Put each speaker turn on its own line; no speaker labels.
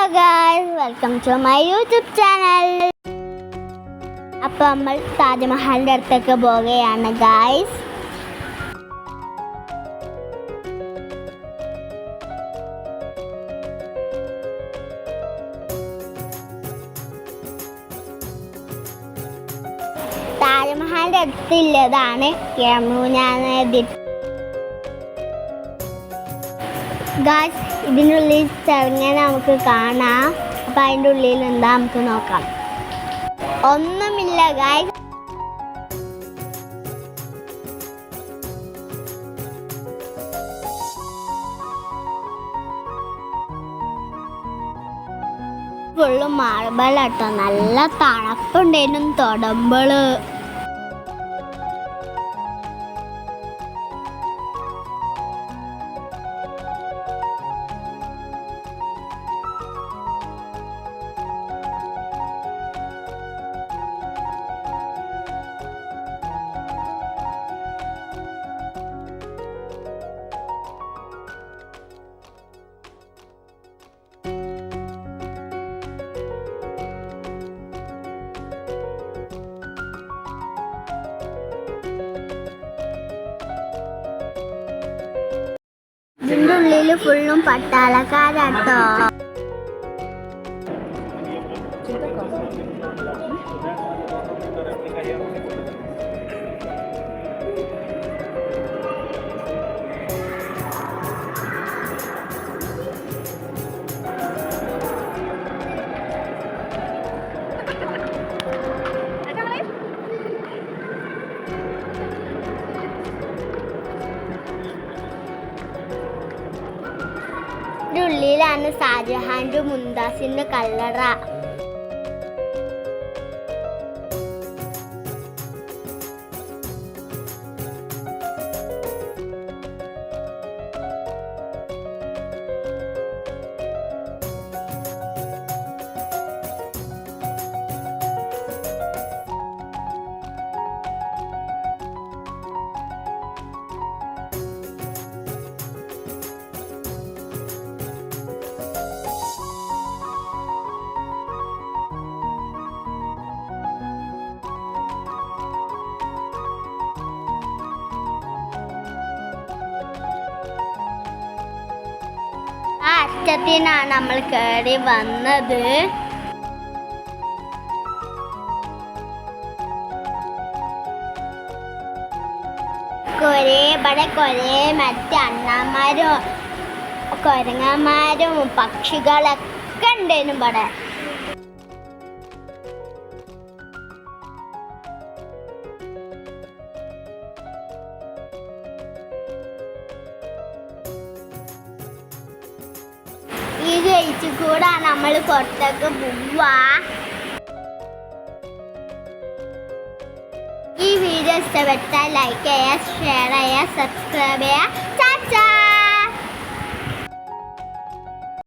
Hello guys, welcome to my YouTube channel. അപ്പോൾ നമ്മൾ താജ്മഹലിൻ്റെ അടുത്തേക്ക് പോവുകയാണ് ഗായ്സ്. താജ്മഹലിൻ്റെ അടുത്തുള്ളതാണ് യമുന നദി. ഗായ്സ്, ഇതിനുള്ളിൽ ചെറുങ്ങനെ നമുക്ക് കാണാം. അപ്പം അതിൻ്റെ ഉള്ളിൽ എന്താ നമുക്ക് നോക്കാം. ഒന്നുമില്ല ഗായ്സ്. ഫുള്ള് മാർബിളാട്ടോ, നല്ല തണുപ്പുണ്ടായിരുന്നു തൊടുമ്പോൾ. ഇതിൻ്റെ ഉള്ളിൽ ഫുള്ളും പട്ടാളക്കാരാട്ടോ. ഉള്ളിലാണ് ഷാജഹാൻ്റെ മുംതാസിൻ്റെ കല്ലറ. ആ അറ്റത്തിനാണ് നമ്മൾ കയറി വന്നത്. കുറേ മറ്റ് അണ്ണന്മാരും കുരങ്ങന്മാരും പക്ഷികളൊക്കെ ഉണ്ടായിരുന്നു ഇവിടെ. ഈ ഗേറ്റ് കൂടെ നമ്മൾ പുറത്തേക്ക് പോവാ. ഈ വീഡിയോ ഇഷ്ടപ്പെട്ടാൽ ലൈക്ക് ചെയ്യുക, ഷെയർ ചെയ്യുക, സബ്സ്ക്രൈബ് ചെയ്യുക. ചാച്ചാ.